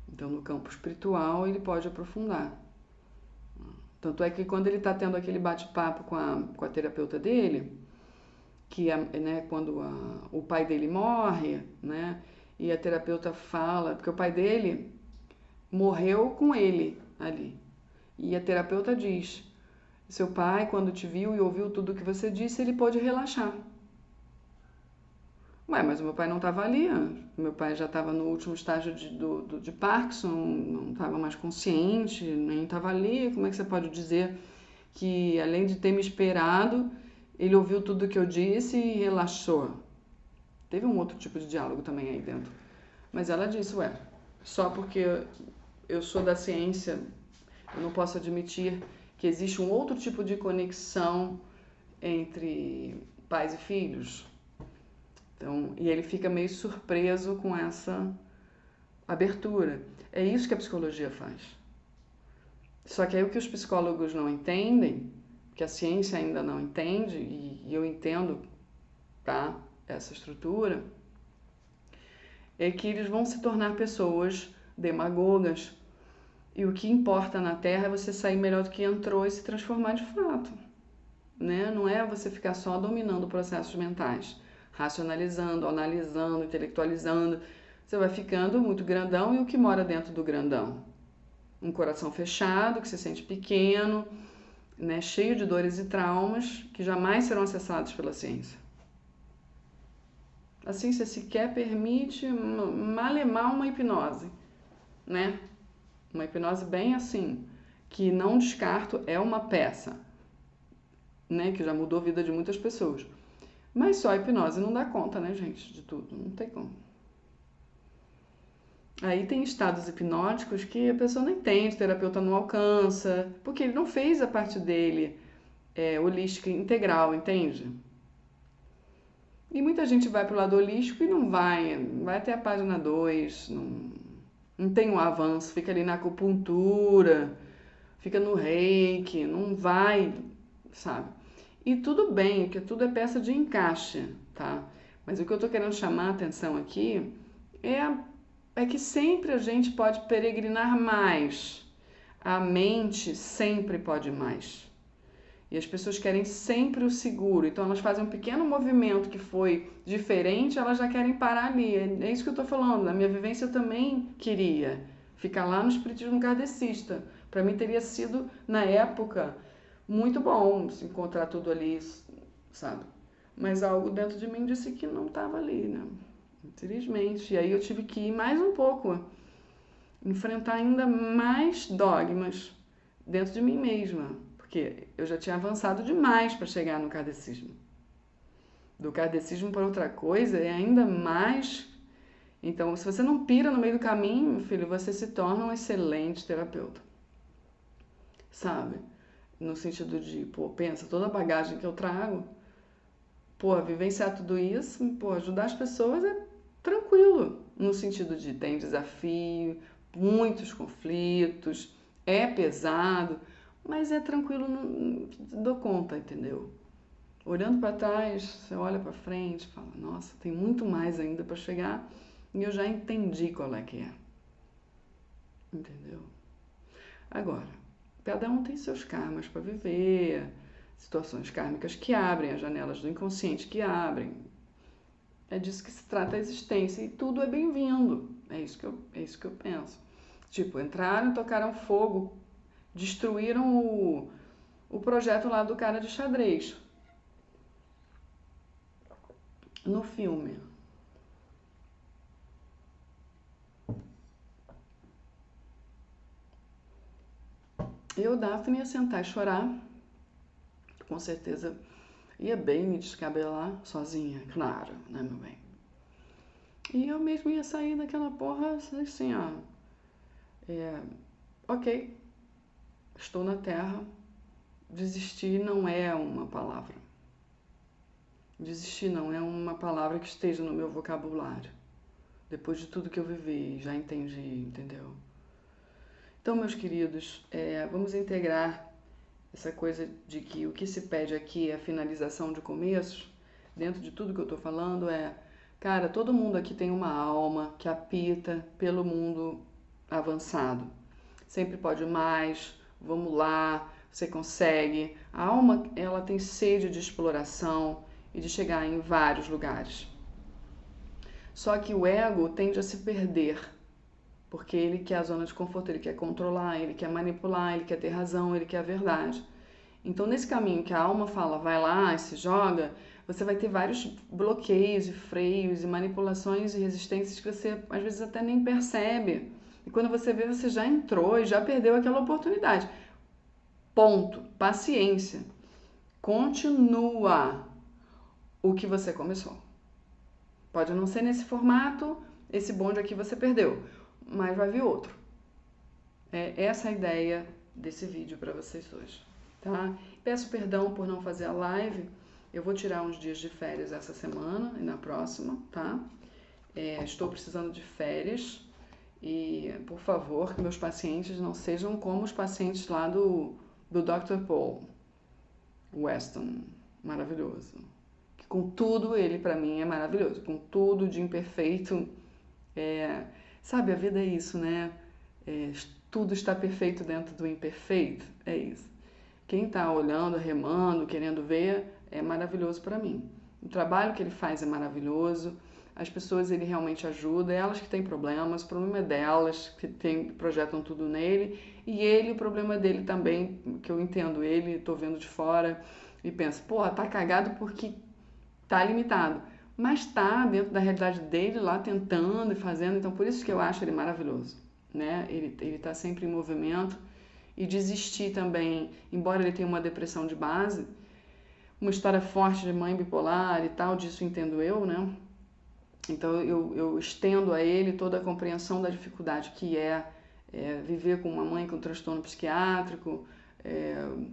Então, no campo espiritual, ele pode aprofundar. Tanto é que quando ele está tendo aquele bate-papo com a terapeuta dele, que né, quando o pai dele morre, né, e a terapeuta fala, porque o pai dele morreu com ele ali. E a terapeuta diz: seu pai, quando te viu e ouviu tudo o que você disse, ele pôde relaxar. Ué, mas o meu pai não estava ali. Meu pai já estava no último estágio de Parkinson, não estava mais consciente, nem estava ali. Como é que você pode dizer que, além de ter me esperado, ele ouviu tudo o que eu disse e relaxou? Teve um outro tipo de diálogo também aí dentro. Mas ela disse, ué, só porque eu sou da ciência, eu não posso admitir que existe um outro tipo de conexão entre pais e filhos? Então, e ele fica meio surpreso com essa abertura. É isso que a psicologia faz. Só que aí o que os psicólogos não entendem, que a ciência ainda não entende, e eu entendo, tá, essa estrutura, é que eles vão se tornar pessoas demagogas. E o que importa na Terra é você sair melhor do que entrou e se transformar de fato. Né? Não é você ficar só dominando processos mentais, racionalizando, analisando, intelectualizando. Você vai ficando muito grandão, e o que mora dentro do grandão? Um coração fechado, que se sente pequeno, né? Cheio de dores e traumas que jamais serão acessados pela ciência. A ciência sequer permite malemar uma hipnose, né? Uma hipnose bem assim, que não descarto, é uma peça, né? Que já mudou a vida de muitas pessoas. Mas só a hipnose não dá conta, né, gente, de tudo. Não tem como. Aí tem estados hipnóticos que a pessoa não entende, o terapeuta não alcança, porque ele não fez a parte dele holística integral, entende? E muita gente vai pro lado holístico e não vai até a página 2, não tem um avanço, fica ali na acupuntura, fica no reiki, não vai, sabe? E tudo bem, porque tudo é peça de encaixe, tá? Mas o que eu tô querendo chamar a atenção aqui é que sempre a gente pode peregrinar mais. A mente sempre pode mais. E as pessoas querem sempre o seguro. Então elas fazem um pequeno movimento que foi diferente, elas já querem parar ali. É isso que eu tô falando. Na minha vivência eu também queria ficar lá no espiritismo kardecista. Para mim teria sido, na época, muito bom se encontrar tudo ali, sabe? Mas algo dentro de mim disse que não estava ali, né? Infelizmente. E aí eu tive que ir mais um pouco, enfrentar ainda mais dogmas dentro de mim mesma, porque eu já tinha avançado demais para chegar no kardecismo. Do kardecismo para outra coisa é ainda mais. Então, se você não pira no meio do caminho, meu filho, você se torna um excelente terapeuta. Sabe? No sentido de, pô, pensa, toda a bagagem que eu trago, pô, vivenciar tudo isso, pô, ajudar as pessoas é tranquilo, no sentido de tem desafio, muitos conflitos, é pesado, mas é tranquilo, dou conta, entendeu? Olhando para trás, você olha para frente, fala, nossa, tem muito mais ainda para chegar e eu já entendi qual é que é. Entendeu? Agora, cada um tem seus karmas para viver, situações kármicas que abrem, as janelas do inconsciente que abrem. É disso que se trata a existência e tudo é bem-vindo. É isso que eu penso. Tipo, entraram, tocaram fogo, destruíram o projeto lá do cara de xadrez. No filme. Eu, Daphne, ia sentar e chorar, com certeza ia bem me descabelar sozinha, claro, né, meu bem? E eu mesmo ia sair daquela porra assim, ó. Ok, estou na Terra. Desistir não é uma palavra. Desistir não é uma palavra que esteja no meu vocabulário. Depois de tudo que eu vivi, já entendi, entendeu? Então, meus queridos, vamos integrar essa coisa de que o que se pede aqui é a finalização de começos. Dentro de tudo que eu estou falando cara, todo mundo aqui tem uma alma que apita pelo mundo avançado. Sempre pode mais, vamos lá, você consegue. A alma, ela tem sede de exploração e de chegar em vários lugares. Só que o ego tende a se perder, porque ele quer a zona de conforto, ele quer controlar, ele quer manipular, ele quer ter razão, ele quer a verdade. Então, nesse caminho que a alma fala, vai lá e se joga, você vai ter vários bloqueios e freios e manipulações e resistências que você às vezes até nem percebe. E quando você vê, você já entrou e já perdeu aquela oportunidade. Ponto. Paciência. Continua o que você começou. Pode não ser nesse formato, esse bonde aqui você perdeu, mas vai vir outro. É essa a ideia desse vídeo para vocês hoje, tá? Peço perdão por não fazer a live, eu vou tirar uns dias de férias essa semana e na próxima, tá? Estou precisando de férias e, por favor, que meus pacientes não sejam como os pacientes lá do Dr. Paul Weston, maravilhoso. Com tudo, ele para mim é maravilhoso, com tudo de imperfeito. Sabe, a vida é isso, né? Tudo está perfeito dentro do imperfeito, é isso. Quem está olhando, remando, querendo ver, é maravilhoso para mim. O trabalho que ele faz é maravilhoso, as pessoas ele realmente ajuda, elas que têm problemas, o problema é delas, que projetam tudo nele, e ele, o problema dele também, que eu entendo ele, estou vendo de fora, e penso, porra, tá cagado porque tá limitado, mas tá dentro da realidade dele lá tentando e fazendo, então por isso que eu acho ele maravilhoso, né? Ele tá sempre em movimento e desistir também, embora ele tenha uma depressão de base, uma história forte de mãe bipolar e tal, disso entendo eu, né? Então eu estendo a ele toda a compreensão da dificuldade que viver com uma mãe com transtorno psiquiátrico,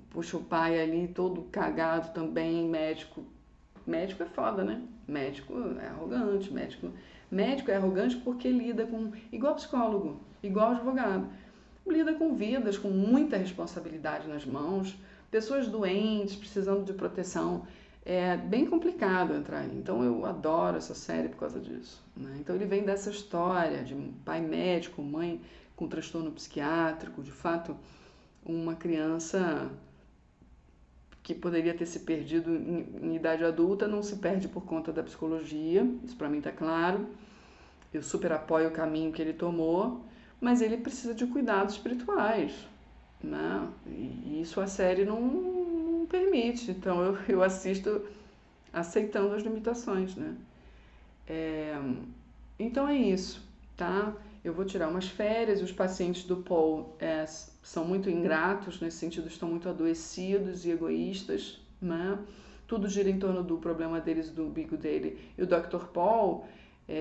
puxa o pai ali todo cagado também, médico é foda, né? Médico é arrogante, médico é arrogante porque lida com, igual psicólogo, igual advogado, lida com vidas, com muita responsabilidade nas mãos, pessoas doentes, precisando de proteção. É bem complicado entrar aí. Então eu adoro essa série por causa disso, né? Então ele vem dessa história de pai médico, mãe com transtorno psiquiátrico, de fato, uma criança que poderia ter se perdido em idade adulta, não se perde por conta da psicologia, isso para mim está claro. Eu super apoio o caminho que ele tomou, mas ele precisa de cuidados espirituais, né? E isso a série não permite, então eu assisto aceitando as limitações, né? Então é isso, tá? Eu vou tirar umas férias, os pacientes do Paul são muito ingratos, nesse sentido estão muito adoecidos e egoístas, né? Tudo gira em torno do problema deles, do umbigo dele. E o Dr. Paul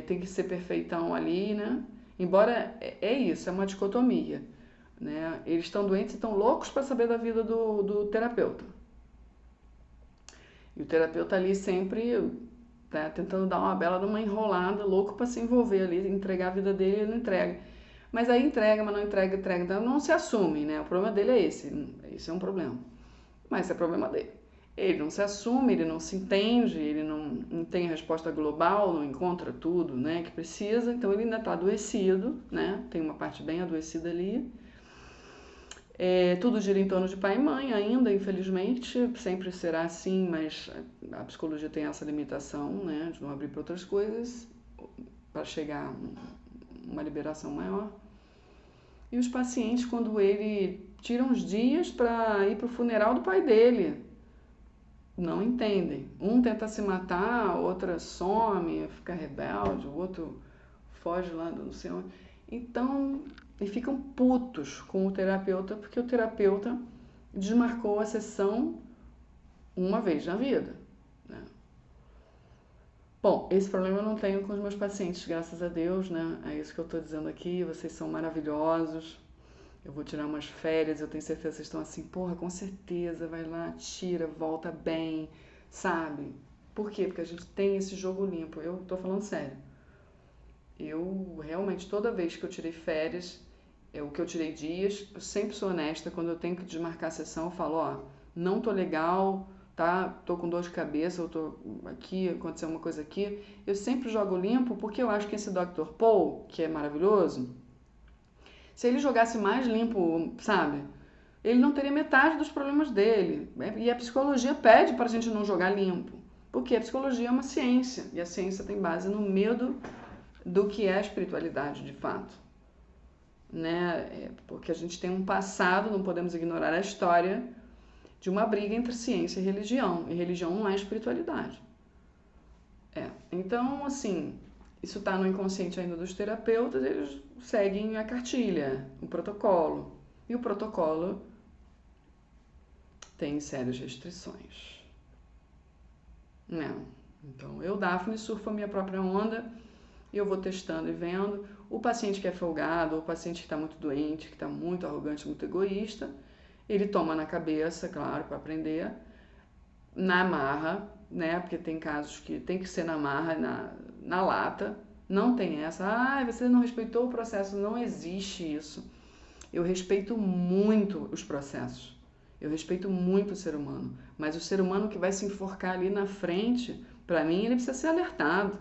tem que ser perfeitão ali, né? Embora isso, é uma dicotomia, né? Eles estão doentes e estão loucos para saber da vida do terapeuta. E o terapeuta ali sempre tá tentando dar uma bela de uma enrolada, louco para se envolver ali, entregar a vida dele, ele não entrega. Mas aí entrega, mas não entrega, então não se assume, né? O problema dele é esse é um problema. Mas é problema dele. Ele não se assume, ele não se entende, ele não tem a resposta global, não encontra tudo, né, que precisa, então ele ainda está adoecido, né? Tem uma parte bem adoecida ali. Tudo gira em torno de pai e mãe ainda, infelizmente, sempre será assim, mas a psicologia tem essa limitação, né, de não abrir para outras coisas, para chegar a uma liberação maior. E os pacientes, quando ele tira uns dias para ir para o funeral do pai dele, não entendem. Um tenta se matar, a outra some, fica rebelde, o outro foge lá do não sei onde. Então, e ficam putos com o terapeuta, porque o terapeuta desmarcou a sessão uma vez na vida, né? Bom, esse problema eu não tenho com os meus pacientes, graças a Deus, né? É isso que eu tô dizendo aqui, vocês são maravilhosos. Eu vou tirar umas férias, eu tenho certeza que vocês estão assim, porra, com certeza, vai lá, tira, volta bem, sabe? Por quê? Porque a gente tem esse jogo limpo. Eu tô falando sério. Eu realmente, toda vez que eu tirei férias, o que eu tirei dias, eu sempre sou honesta. Quando eu tenho que desmarcar a sessão, eu falo, ó, não tô legal, tá? Tô com dor de cabeça, eu tô aqui, aconteceu uma coisa aqui. Eu sempre jogo limpo porque eu acho que esse Dr. Paul, que é maravilhoso, se ele jogasse mais limpo, sabe? Ele não teria metade dos problemas dele. E a psicologia pede para a gente não jogar limpo. Porque a psicologia é uma ciência. E a ciência tem base no medo do que é a espiritualidade, de fato. Né? Porque a gente tem um passado, não podemos ignorar a história de uma briga entre ciência e religião. E religião não é espiritualidade. Então, assim, isso está no inconsciente ainda dos terapeutas, eles seguem a cartilha, o protocolo. E o protocolo tem sérias restrições. Né? Então, eu, Daphne, surfo a minha própria onda e eu vou testando e vendo. O paciente que é folgado, o paciente que está muito doente, que está muito arrogante, muito egoísta, ele toma na cabeça, claro, para aprender, na marra, né? Porque tem casos que tem que ser na marra, na lata. Não tem essa, você não respeitou o processo. Não existe isso. Eu respeito muito os processos. Eu respeito muito o ser humano. Mas o ser humano que vai se enforcar ali na frente, para mim, ele precisa ser alertado.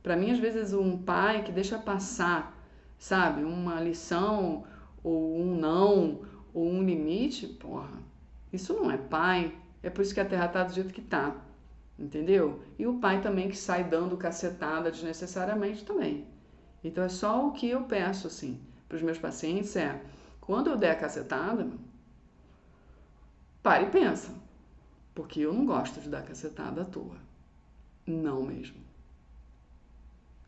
Para mim, às vezes, um pai que deixa passar, sabe, uma lição, ou um não, ou um limite, porra, isso não é pai. É por isso que a terra tá do jeito que tá, entendeu? E o pai também que sai dando cacetada desnecessariamente também. Então é só o que eu peço, assim, para os meus pacientes quando eu der a cacetada, para e pensa, porque eu não gosto de dar cacetada à toa. Não mesmo.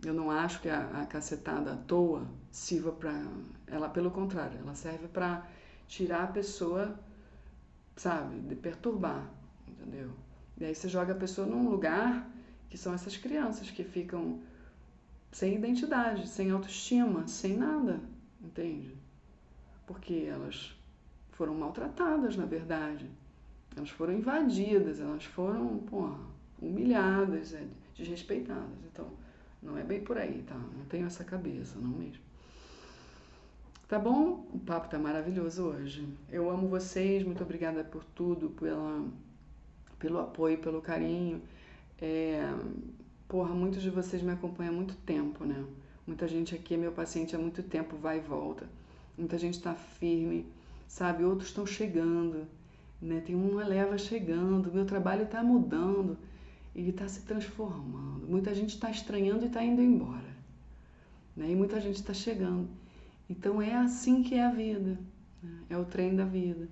Eu não acho que a cacetada à toa sirva para... Ela, pelo contrário, ela serve para tirar a pessoa, sabe, de perturbar, entendeu? E aí você joga a pessoa num lugar que são essas crianças que ficam sem identidade, sem autoestima, sem nada, entende? Porque elas foram maltratadas, na verdade. Elas foram invadidas, elas foram, humilhadas, desrespeitadas. Então, não é bem por aí, tá? Não tenho essa cabeça, não mesmo. Tá bom? O papo tá maravilhoso hoje. Eu amo vocês, muito obrigada por tudo, pelo apoio, pelo carinho. Muitos de vocês me acompanham há muito tempo, né? Muita gente aqui é meu paciente há muito tempo, vai e volta. Muita gente tá firme, sabe? Outros estão chegando, né? Tem uma leva chegando, meu trabalho está mudando, ele está se transformando. Muita gente está estranhando e está indo embora, né? E muita gente está chegando. Então é assim que é a vida, né? É o trem da vida.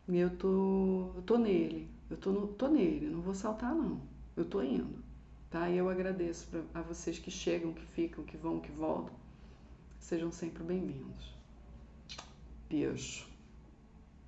E eu tô nele, tô nele, não vou saltar não, eu tô indo, tá? E eu agradeço a vocês que chegam, que ficam, que vão, que voltam. Sejam sempre bem-vindos. Beijo.